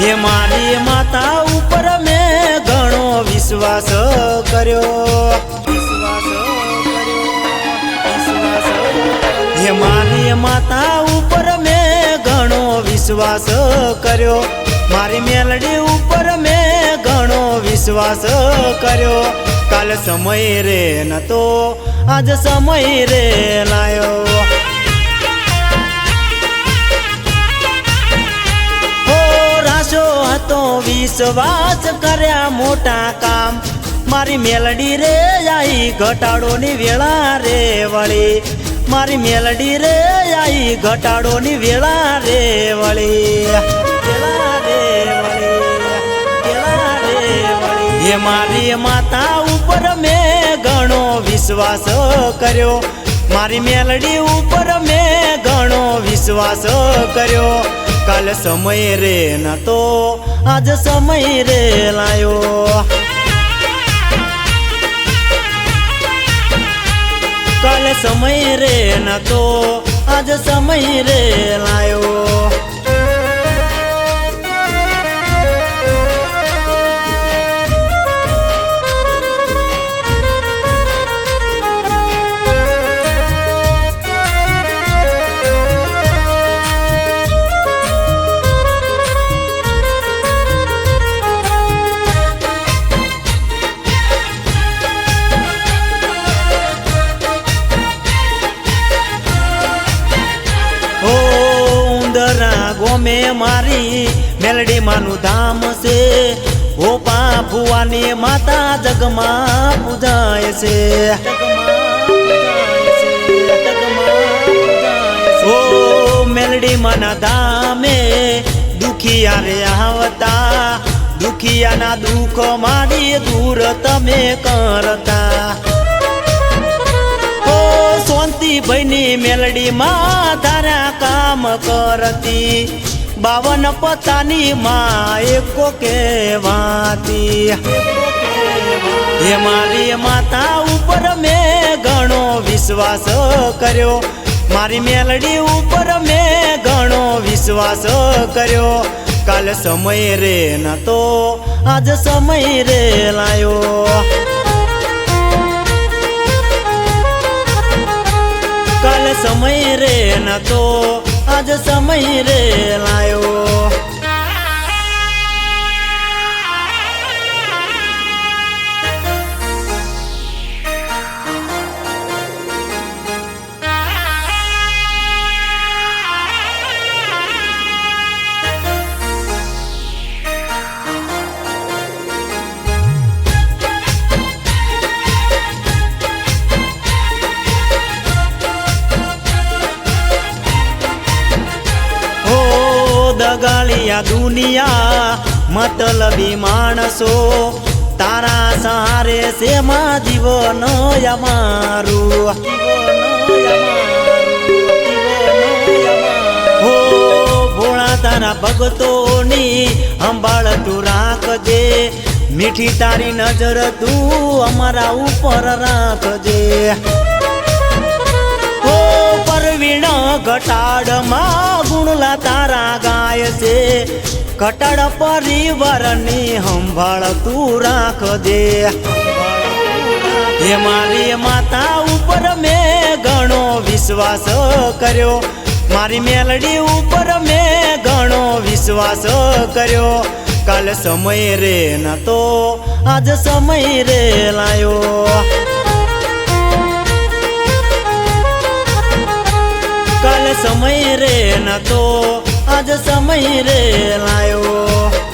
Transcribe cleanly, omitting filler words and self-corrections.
હે મારી માતા ઉપર મેં ઘણો વિશ્વાસ કર્યો, હે મારી માતા ઉપર મેં ઘણો વિશ્વાસ કર્યો, મારી મેલડી ઉપર મેં ઘણો વિશ્વાસ કર્યો. કાલ સમય રે નતો આજ સમય રે લાયો, હતો વિશ્વાસ કર્યા મોટા કામ. મારી મેલડી રે આઈ ઘટાડોની વેળા રે વળી, મારી મેલડી રે આઈ ઘટાડોની વેળા રે વળી, વેળા રે વળી, વેળા રે વળી. હે મારી માતા ઉપર મેં ઘણો વિશ્વાસ કર્યો, મારી મેલડી ઉપર મેં ઘણો વિશ્વાસ કર્યો. કાલ સમય રે નતો આજ સમય રે લાયો, કાલ સમય રે નતો આજ સમય રે લાયો. ગોમે મારી મેલડી માનું ધામ છે, ગોપા ભુવાની માતા જગમાં પૂજાય છે, ઓ મેલડી માના ધામે દુખિયા રે આવતા, દુખિયાના દુઃખ મારી દૂર તમે કરતા. શાંતિ ભાઈની મેલડી માં તારા કામ કરતી, 52 પતાની માં એકો કહેવાતી. હે મારી માતા ઉપર મેં ઘણો વિશ્વાસ કર્યો, મારી મેલડી ઉપર મેં ઘણો વિશ્વાસ કર્યો. કાલ સમય રે નતો આજ સમય રે લાયો, કાલ સમય રે નતો આજ સમય રે લાયો. દગાળિયા દુનિયા મતલબી માણસો, તારા સહારે છે માં જીવન અમારું. હો ભોળા તારા ભગતોની સંભાળ તું રાખજે, મીઠી તારી નજર તું અમારા ઉપર રાખજે. પરવીણ ઘટાડમાં ગુણલા તારા ગાય છે, ઘટાડ પરિવારની સંભાળ તું રાખજે. હે મારી માતા ઉપર મેં ઘણો વિશ્વાસ કર્યો, મારી મેલડી ઉપર મેં ઘણો વિશ્વાસ કર્યો. કાલ સમય રે નતો આજ સમય રે લાયો, કાલ સમય રે નતો આજ સમય રે લાયો.